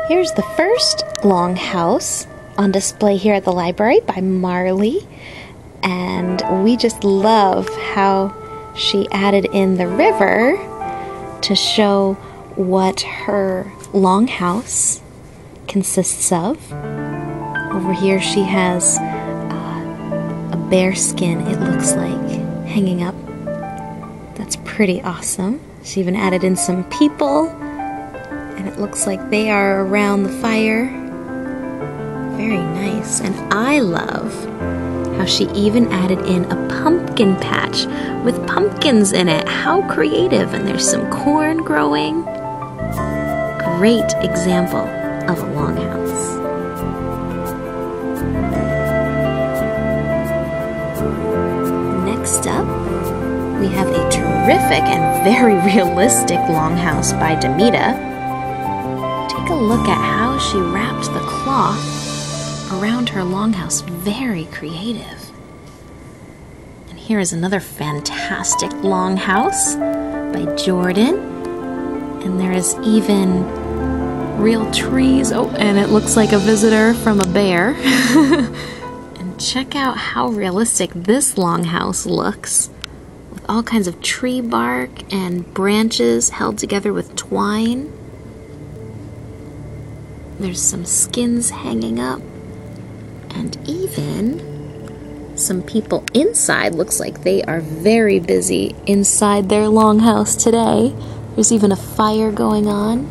Here's the first longhouse on display here at the library by Marley. And we just love how she added in the river to show what her longhouse consists of. Over here she has a bear skin, it looks like, hanging up. That's pretty awesome. She even added in some people, and it looks like they are around the fire. Very nice. And I love how she even added in a pumpkin patch with pumpkins in it. How creative. And there's some corn growing. Great example of a longhouse. Next up, we have a terrific and very realistic longhouse by Demita. Take a look at how she wrapped the cloth around her longhouse. Very creative. And here is another fantastic longhouse by Jordan. And there is even real trees. Oh, and it looks like a visitor from a bear. And check out how realistic this longhouse looks. With all kinds of tree bark and branches held together with twine. There's some skins hanging up. And even some people inside. Looks like they are very busy inside their longhouse today. There's even a fire going on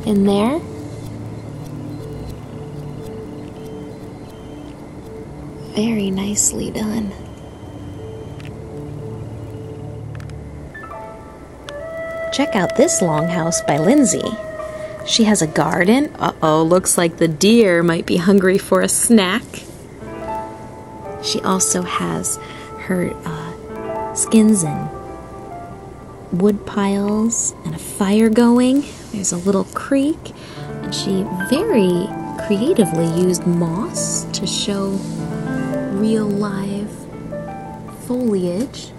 in there. Very nicely done. Check out this longhouse by Lindsay. She has a garden. Uh-oh, looks like the deer might be hungry for a snack. She also has her skins and wood piles and a fire going. There's a little creek, and she very creatively used moss to show real live foliage.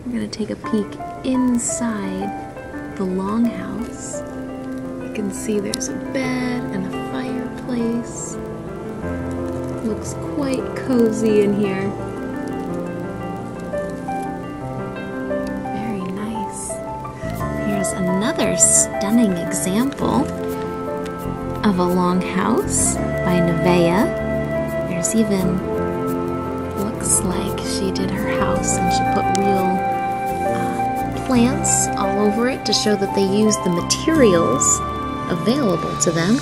We're going to take a peek inside the longhouse. You can see there's a bed and a fireplace. Looks quite cozy in here. Very nice. Here's another stunning example of a longhouse by Nevaeh. There's even, looks like she did her house and she put real plants all over it to show that they used the materials available to them.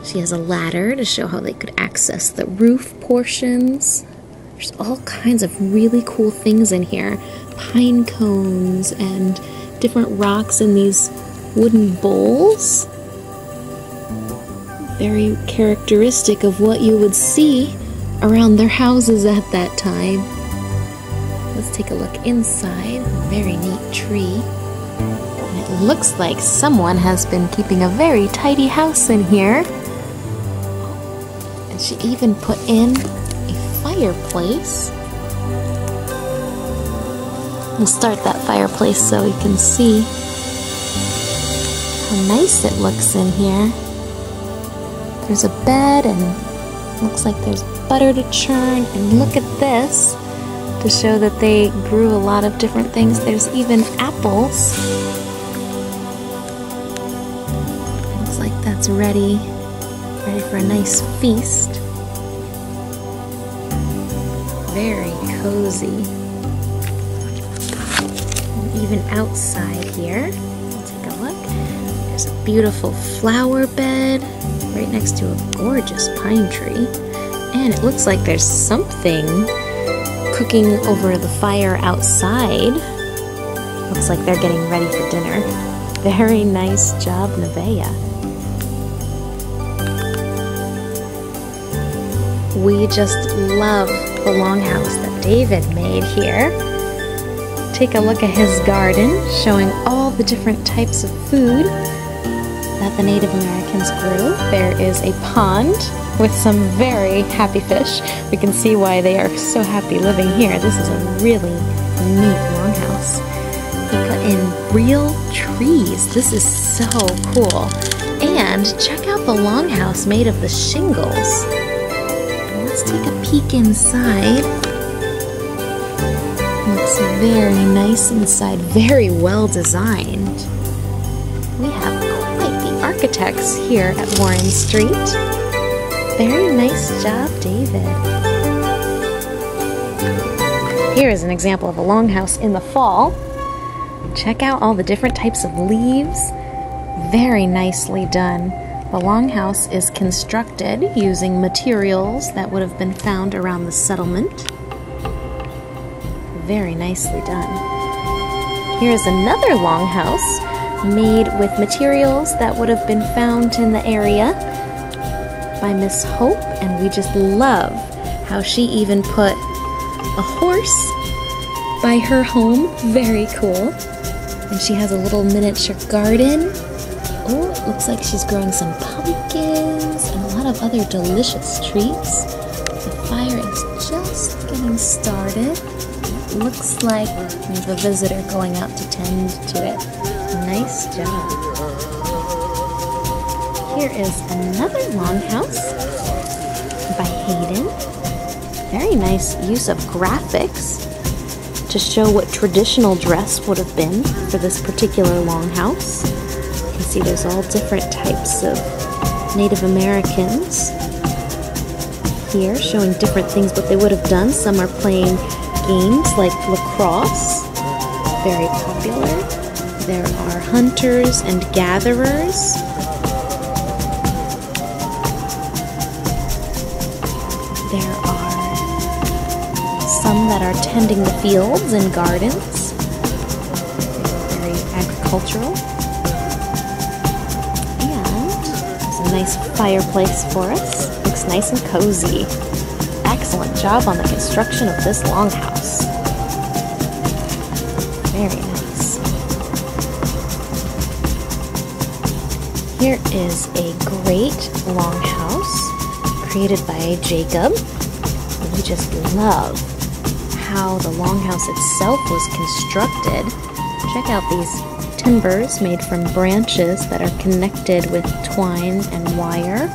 She has a ladder to show how they could access the roof portions. There's all kinds of really cool things in here. Pine cones and different rocks in these wooden bowls. Very characteristic of what you would see around their houses at that time. Let's take a look inside. Very neat tree. And it looks like someone has been keeping a very tidy house in here. And she even put in a fireplace. We'll start that fireplace so you can see how nice it looks in here. There's a bed and looks like there's butter to churn. And look at this to show that they grew a lot of different things. There's even apples. Looks like that's ready for a nice feast. Very cozy. And even outside here, let's take a look. There's a beautiful flower bed right next to a gorgeous pine tree. And it looks like there's something cooking over the fire outside. Looks like they're getting ready for dinner. Very nice job, Nevaeh. We just love the longhouse that David made here. Take a look at his garden, showing all the different types of food that the Native Americans grew. There is a pond with some very happy fish. We can see why they are so happy living here. This is a really neat longhouse. They put in real trees. This is so cool. And And check out the longhouse made of the shingles. Let's take a peek inside. Looks very nice inside, very well designed. We have quite the architects here at Warren Street. Very nice job, David. Here is an example of a longhouse in the fall. Check out all the different types of leaves. Very nicely done. The longhouse is constructed using materials that would have been found around the settlement. Very nicely done. Here is another longhouse made with materials that would have been found in the area by Miss Hope, and we just love how she even put a horse by her home. Very cool. And she has a little miniature garden. Oh, it looks like she's growing some pumpkins and a lot of other delicious treats. The fire is just getting started. It looks like we have a visitor going out to tend to it. Nice job. Here is another longhouse by Hayden. Very nice use of graphics to show what traditional dress would have been for this particular longhouse. You can see there's all different types of Native Americans here, showing different things what they would have done. Some are playing games like lacrosse, very popular. There are hunters and gatherers. There are some that are tending the fields and gardens. Very agricultural. And there's a nice fireplace for us. Looks nice and cozy. Excellent job on the construction of this longhouse. Very nice. Here is a great longhouse created by Jacob. We just love how the longhouse itself was constructed. Check out these timbers made from branches that are connected with twine and wire,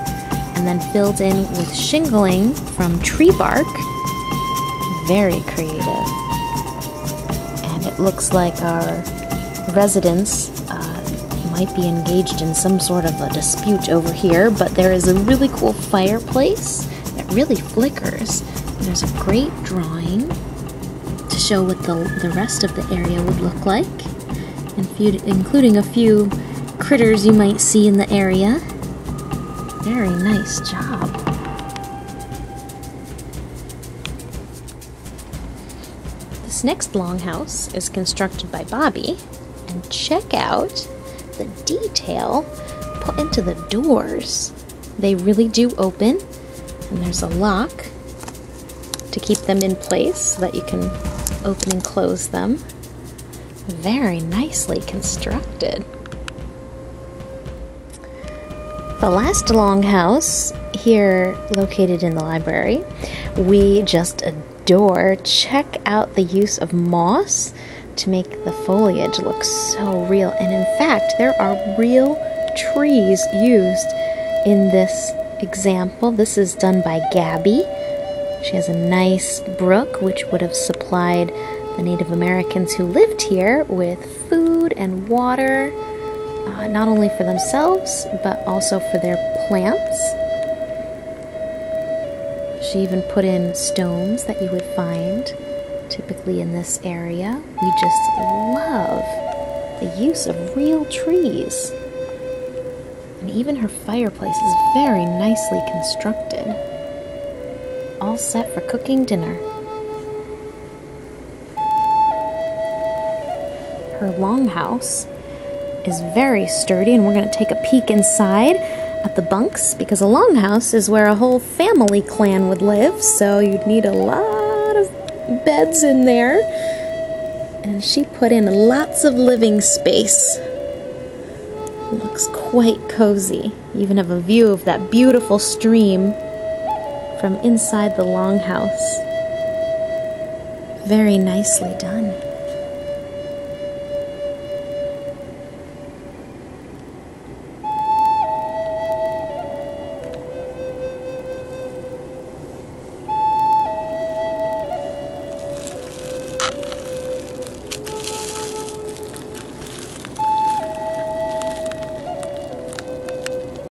and then filled in with shingling from tree bark. Very creative. And it looks like our residents might be engaged in some sort of a dispute over here, but there is a really cool fireplace that really flickers. And there's a great drawing to show what the rest of the area would look like, including a few critters you might see in the area. Very nice job. This next longhouse is constructed by Bobby, and check out the detail put into the doors. They really do open, and there's a lock to keep them in place so that you can open and close them. Very nicely constructed. The last longhouse here located in the library, we just adore. Check out the use of moss to make the foliage look so real. And in fact, there are real trees used in this example. This is done by Gabby. She has a nice brook which would have supplied the Native Americans who lived here with food and water, not only for themselves, but also for their plants. She even put in stones that you would find typically in this area. We just love the use of real trees. And even her fireplace is very nicely constructed. All set for cooking dinner. Her longhouse is very sturdy, and we're going to take a peek inside at the bunks, because a longhouse is where a whole family clan would live, so you'd need a lot of beds in there. And she put in lots of living space. It looks quite cozy. You even have a view of that beautiful stream from inside the longhouse. Very nicely done.